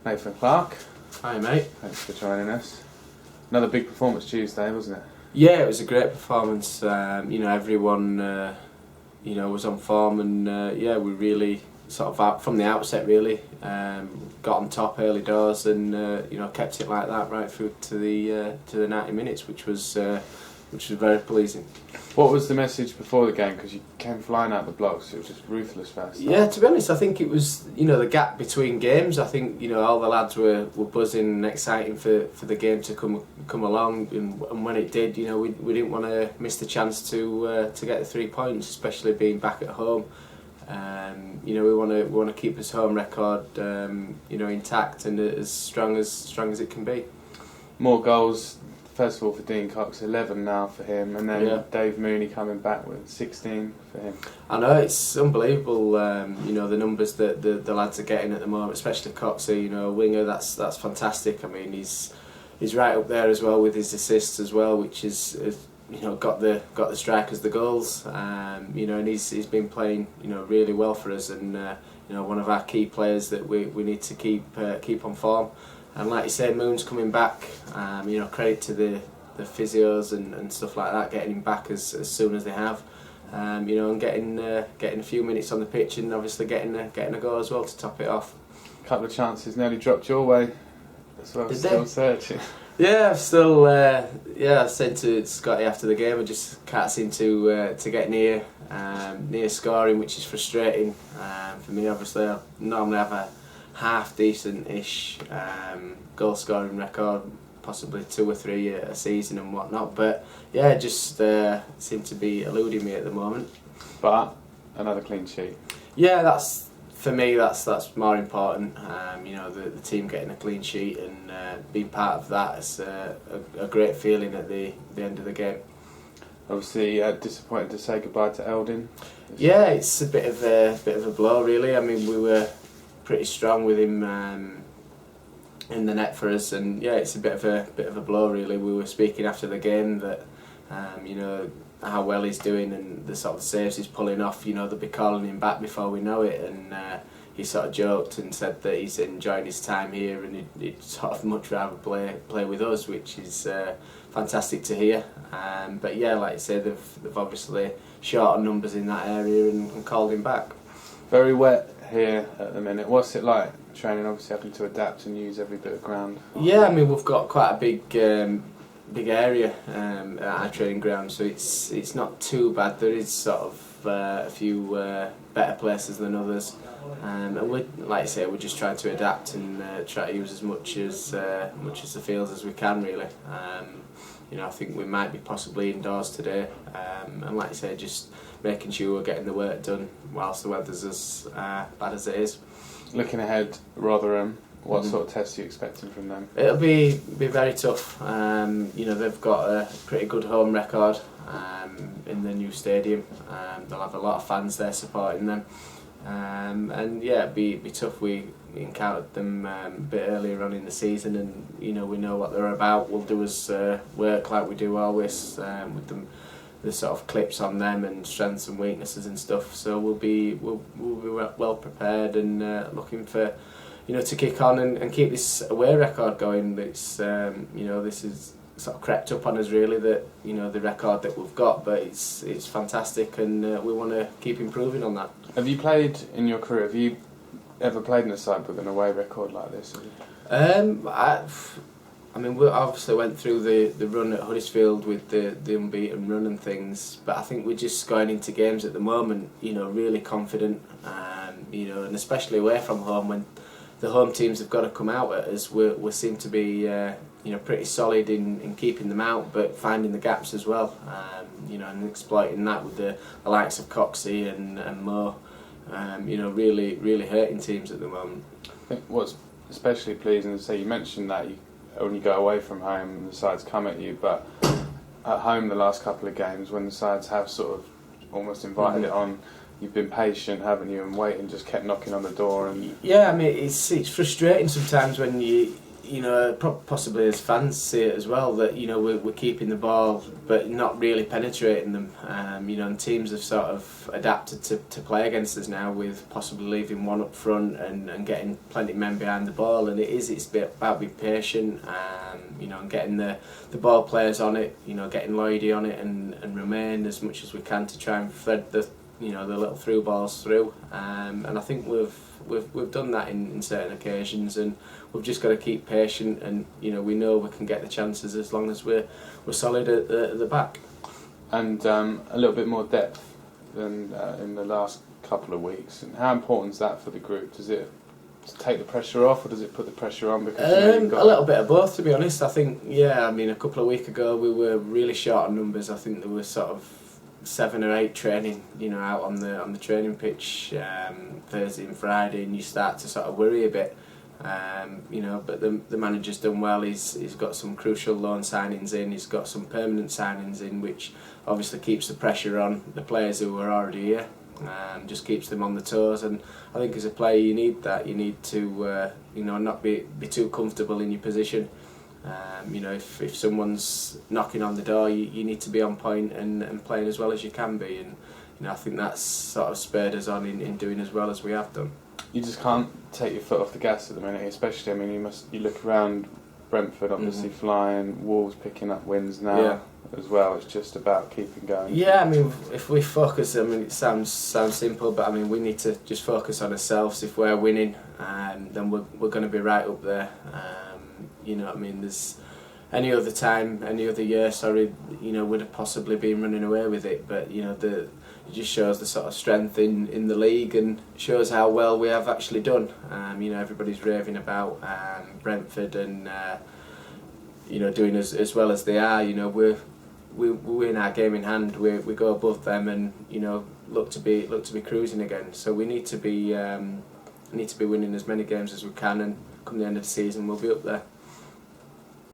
Nathan Clarke. Hi mate. Thanks for joining us. Another big performance Tuesday, wasn't it? Yeah, it was a great performance. Everyone was on form, and we really sort of from the outset really got on top early doors, and kept it like that right through to the 90 minutes, which was very pleasing. What was the message before the game? Because you came flying out the blocks, it was just ruthless first. Yeah, to be honest, I think it was the gap between games. I think all the lads were buzzing and exciting for the game to come along, and when it did, we didn't want to miss the chance to get the 3 points, especially being back at home. We want to keep this home record intact and as strong as it can be. More goals. First of all for Dean Cox, 11 now for him, and then Dave Mooney coming back with 16 for him. I know, it's unbelievable, the numbers that the lads are getting at the moment, especially Coxie, winger, that's fantastic. I mean, he's right up there as well with his assists as well, which is got the strikers the goals, and he's been playing really well for us, and one of our key players that we need to keep on form. And like you say, Moon's coming back. Credit to the physios and stuff like that, getting him back as soon as they have. And getting a few minutes on the pitch, and obviously getting a goal as well to top it off. A couple of chances nearly dropped your way as well. Still searching. Yeah, I've still. I said to Scotty after the game, I just can't seem to get near scoring, which is frustrating for me. Obviously, I normally have a half decent-ish goal scoring record, possibly 2 or 3 a season and whatnot, but yeah, just seem to be eluding me at the moment. But another clean sheet. Yeah, that's for me. That's more important. The team getting a clean sheet and being part of that is a great feeling at the end of the game. Obviously, disappointed to say goodbye to Eldin. Yeah, it's a bit of a blow, really. I mean, we were pretty strong with him in the net for us, and yeah, it's a bit of a blow, really. We were speaking after the game that how well he's doing and the sort of saves he's pulling off. They'll be calling him back before we know it, and he sort of joked and said that he's enjoying his time here, and he'd sort of much rather play with us, which is fantastic to hear. But yeah, like I say, they've obviously shortened numbers in that area and called him back. Very wet here at the minute. What's it like training? Obviously having to adapt and use every bit of ground. Yeah, I mean, we've got quite a big area at our training ground, so it's not too bad. There is sort of a few better places than others, and we, like I say, we're just trying to adapt and try to use as much as the fields as we can, really. I think we might be possibly indoors today, and like I say, just making sure we're getting the work done whilst the weather's as bad as it is. Looking ahead, Rotherham, what sort of tests are you expecting from them? It'll be very tough. They've got a pretty good home record in the new stadium. They'll have a lot of fans there supporting them, and yeah, it'd be tough. We encountered them a bit earlier on in the season, and we know what they're about. We'll do us work like we do always with them. The sort of clips on them and strengths and weaknesses and stuff. So we'll be well prepared and looking for to kick on and keep this away record going. It's this is sort of crept up on us, really, that the record that we've got, but it's fantastic, and we want to keep improving on that. Have you played in your career? Have you ever played in a side with an away record like this? I mean, we obviously went through the run at Huddersfield with the unbeaten run and things, but I think we're just going into games at the moment, really confident, and especially away from home, when the home teams have got to come out at us, we seem to be pretty solid in keeping them out, but finding the gaps as well, and exploiting that with the likes of Coxie and Mo, really hurting teams at the moment. I think what's especially pleasing to say, you mentioned that when you go away from home the sides come at you, but at home the last couple of games when the sides have sort of almost invited it on, you've been patient, haven't you, and waiting, just kept knocking on the door. And yeah, I mean, it's frustrating sometimes when you you know, possibly as fans see it as well, that, you know, we're keeping the ball but not really penetrating them. You know, and teams have sort of adapted to play against us now, with possibly leaving one up front and getting plenty of men behind the ball. And it's about being patient, you know, and getting the ball players on it, you know, getting Lloydie on it and remain as much as we can to try and thread the, you know, the little through balls through. And I think we've done that in certain occasions, and we've just got to keep patient, and, you know, we know we can get the chances as long as we're solid at the back. And a little bit more depth than in the last couple of weeks. And how important is that for the group? Does it take the pressure off, or does it put the pressure on? Because you know, you've got a little bit of both, to be honest. I think, yeah, I mean, a couple of weeks ago we were really short on numbers. I think there was sort of 7 or 8 training, you know, out on the training pitch Thursday and Friday, and you start to sort of worry a bit. You know, but the manager's done well. He's got some crucial loan signings in. He's got some permanent signings in, which obviously keeps the pressure on the players who are already here. Just keeps them on the toes. And I think as a player, you need that. You need to, you know, not be too comfortable in your position. You know, if someone's knocking on the door, you need to be on point and playing as well as you can be. And, you know, I think that's sort of spurred us on in doing as well as we have done. You just can't take your foot off the gas at the minute, especially. I mean, you look around. Brentford obviously flying, Wolves picking up wins now as well. It's just about keeping going. Yeah, I mean, if we focus, I mean, it sounds simple, but I mean, we need to just focus on ourselves. If we're winning, then we're going to be right up there. You know what I mean? There's any other time, any other year, sorry, you know, would have possibly been running away with it. But, you know, it just shows the sort of strength in the league, and shows how well we have actually done. You know, everybody's raving about Brentford and you know, doing as well as they are. You know, we win our game in hand. We go above them, and, you know, look to be cruising again. So we need to be winning as many games as we can, and come the end of the season we'll be up there.